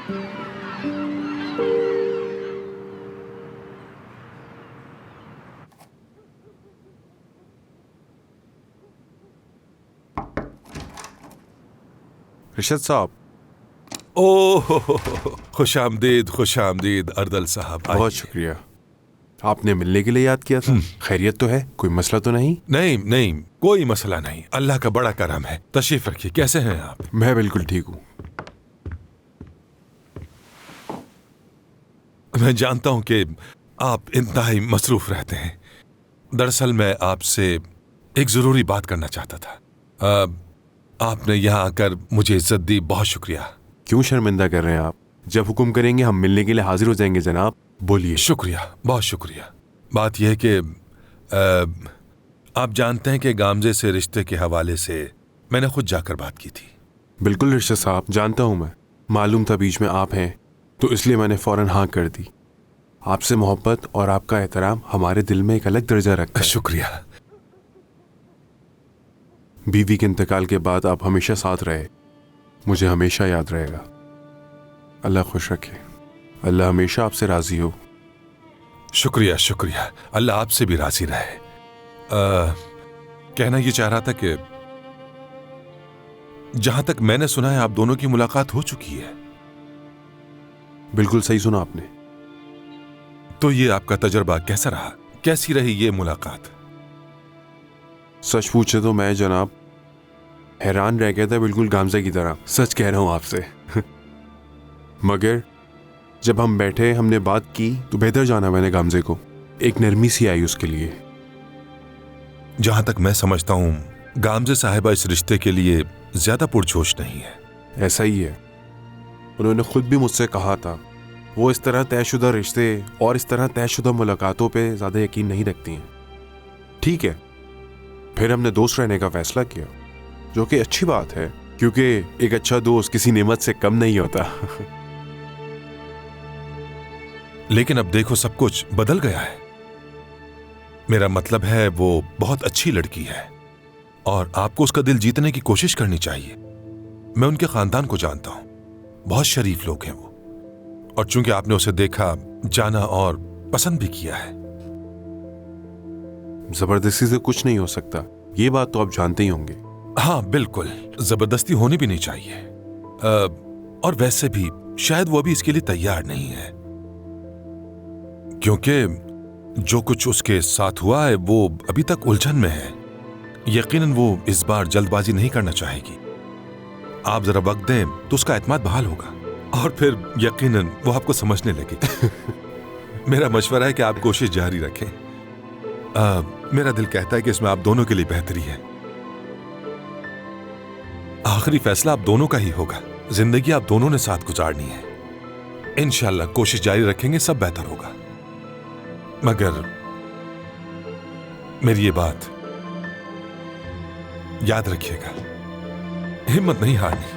रिशद साहब। ओह, खुश आमदीद अर्दल साहब। बहुत शुक्रिया, आपने मिलने के लिए याद किया था। खैरियत तो है? कोई मसला तो नहीं? नहीं, कोई मसला नहीं, अल्लाह का बड़ा करम है। तशरीफ रखिए। कैसे हैं आप? मैं बिल्कुल ठीक हूँ। मैं जानता हूं कि आप इंतहाई मसरूफ रहते हैं। दरअसल मैं आपसे एक जरूरी बात करना चाहता था। आपने यहाँ आकर मुझे इज्जत दी, बहुत शुक्रिया। क्यों शर्मिंदा कर रहे हैं आप? जब हुक्म करेंगे हम मिलने के लिए हाजिर हो जाएंगे जनाब। बोलिए। शुक्रिया, बहुत शुक्रिया। बात यह है कि आप जानते हैं कि गामजे से रिश्ते के हवाले से मैंने खुद जाकर बात की थी। बिल्कुल रिशद साहब, जानता हूँ मैं। मालूम था बीच में आप हैं, तो इसलिए मैंने फौरन हाँ कर दी। आपसे मोहब्बत और आपका एहतराम हमारे दिल में एक अलग दर्जा रखता है। शुक्रिया। बीवी के इंतकाल के बाद आप हमेशा साथ रहे, मुझे हमेशा याद रहेगा। अल्लाह खुश रखे। अल्लाह हमेशा आपसे राजी हो। शुक्रिया, अल्लाह आपसे भी राजी रहे। कहना ये चाह रहा था कि जहां तक मैंने सुना है आप दोनों की मुलाकात हो चुकी है। बिल्कुल सही सुना आपने। तो ये आपका तजुर्बा कैसा रहा? कैसी रही ये मुलाकात? सच पूछे तो मैं जनाब हैरान रह गया था, बिल्कुल गामजा की तरह। सच कह रहा हूं आपसे। मगर जब हम बैठे, हमने बात की, तो बेहतर जाना मैंने गामजे को। एक नरमी सी आई उसके लिए। जहां तक मैं समझता हूं गामजे साहिबा इस रिश्ते के लिए ज्यादा पुरजोश नहीं है। ऐसा ही है। उन्होंने खुद भी मुझसे कहा था, वो इस तरह तयशुदा रिश्ते और इस तरह तयशुदा मुलाकातों पे ज्यादा यकीन नहीं रखती हैं। ठीक है, फिर हमने दोस्त रहने का फैसला किया, जो कि अच्छी बात है, क्योंकि एक अच्छा दोस्त किसी नेमत से कम नहीं होता। लेकिन अब देखो, सब कुछ बदल गया है। मेरा मतलब है वो बहुत अच्छी लड़की है और आपको उसका दिल जीतने की कोशिश करनी चाहिए। मैं उनके खानदान को जानता हूं, बहुत शरीफ लोग हैं वो, और चूंकि आपने उसे देखा, जाना और पसंद भी किया है। जबरदस्ती से कुछ नहीं हो सकता, ये बात तो आप जानते ही होंगे। हाँ बिल्कुल, जबरदस्ती होनी भी नहीं चाहिए। और वैसे भी शायद वो अभी इसके लिए तैयार नहीं है, क्योंकि जो कुछ उसके साथ हुआ है वो अभी तक उलझन में है। यकीनन वो इस बार जल्दबाजी नहीं करना चाहेगी। आप जरा वक्त दें तो उसका एतमाद बहाल होगा और फिर यकीनन वो आपको समझने लगेगी। मेरा मशवरा है कि आप कोशिश जारी रखें। मेरा दिल कहता है कि इसमें आप दोनों के लिए बेहतरी है। आखिरी फैसला आप दोनों का ही होगा। जिंदगी आप दोनों ने साथ गुजारनी है। इंशाल्लाह कोशिश जारी रखेंगे, सब बेहतर होगा। मगर मेरी ये बात याद रखिएगा, हिम्मत नहीं हारनी।